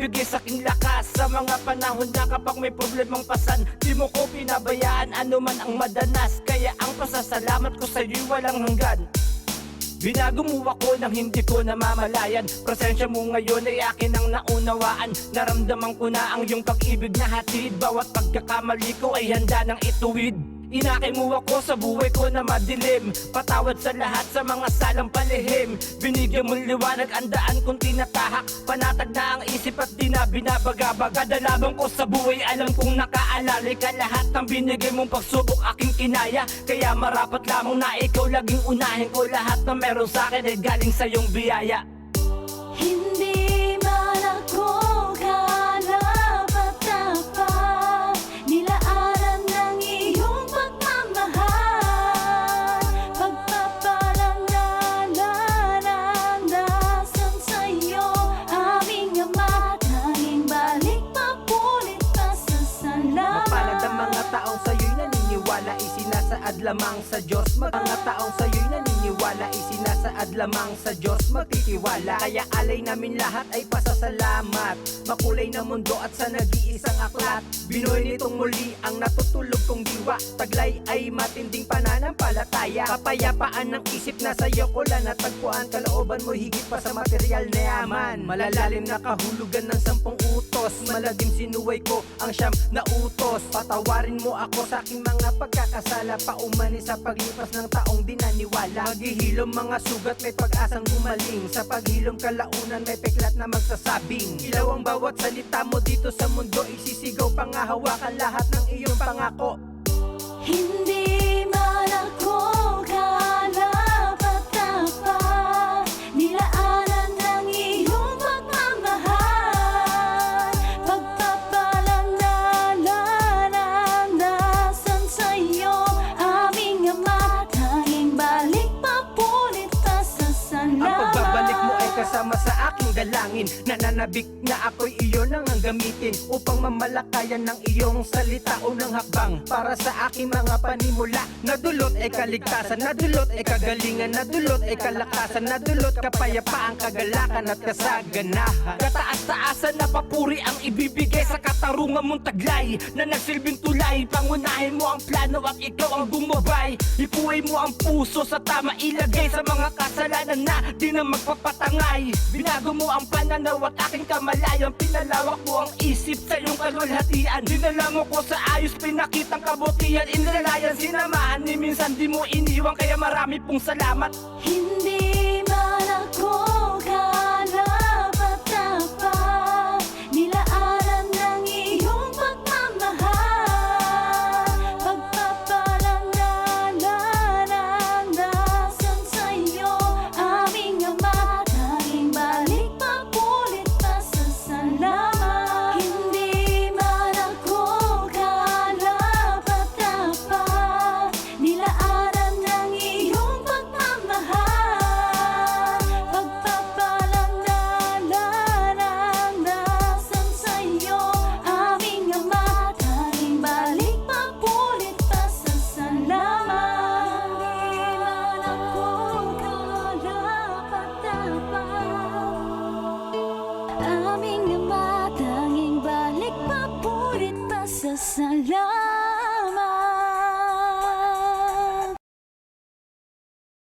nagbibigay sa aking lakas sa mga panahon na kapag may problemang pasan, di mo ko pinabayaan ano man ang madanas. Kaya ang pasasalamat ko sa'yo'y walang hanggan. Binago mo ako nang hindi ko namamalayan. Presensya mo ngayon ay akin ang naunawaan. Naramdaman ko na ang iyong pag-ibig na hatid. Bawat pagkakamali ko ay handa nang ituwid. Inakay mo ako sa buhay ko na madilim. Patawad sa lahat sa mga salang palihim. Binigyan mo liwanag ang daan kong tinatahak. Panatag na ang isip at di na binabaga-baga. Dalabang ko sa buhay, alam kong nakaalalay ka. Lahat ng binigay mong pagsubok aking kinaya. Kaya marapat lamang na ikaw laging unahin ko. Lahat na meron sa'kin ay galing sa iyong biyaya. Hindi man ako karapat-dapat, nilaanan ng iyong pagmamahal. Pagpapalang naranasan sa'yo, aming Ama, tanging balik papulit pasasalamat. Mapalad ang mga taong sa'yo'y naniniwala, isinasaad lamang sa Diyos. Mga taong sa'yo'y naniniwala, isinasaad lamang sa Diyos, magtitiwala. Kaya alay namin lahat ay pasasalamat. Makulay na mundo at sa nag-iisang aklat. Binuhay nitong muli ang natutulog kong diwa. Taglay ay matinding pananampalataya. Kapayapaan ng isip na sa'yo ko lang natagpuan. Kalooban mo higit pa sa material na yaman. Malalalim na kahulugan ng 10 utos. Malagim sinuway ko ang siyam na utos. Patawarin mo ako sa aking mga pagkakasala. Paumani sa paglipas ng taong di naniwala. Maghihilom mga sugat, may pag-asang gumaling. Sa paghilom kalaunan may peklat na magsasabing ilaw ang bawat salita mo dito sa mundo. Isisigaw pangahawakan lahat ng iyong pangako. Hindi man ako karapat-dapat, nilaanan ng iyong pagmamahal. Pagpapalang naranasan sa'yo, aming Ama, tanging balik papulit pasasalamat. Ang pagbabalik mo ay kasama sa aking galangin. Nananabik na ako'y iyon ang gamitin upang mamalakayan ng iyong salita. Unang hakbang para sa aking mga panimula. Nadulot ay kaligtasan, nadulot ay kagalingan, nadulot ay kalakasan, nadulot kapayapaan, kagalakan at kasaganahan. Kataas-taasan na papuri ang ibibigay sa katarungan mong taglay na nagsilbing tulay. Pangunahin mo ang plano at ikaw ang bumabay. Ipuhay mo ang puso sa tama, ilagay sa mga kasalanan na di na magpapatangay. Binago mo ang pananaw at aking kamalayan. Pinalawak mo ang isip sa iyong kalulhatian. Dinala mo ko sa ayos, pinakitang kabutihan. Inlalayan, sinamahan ni minsan di mo iniwan. Kaya marami pong salamat. Hindi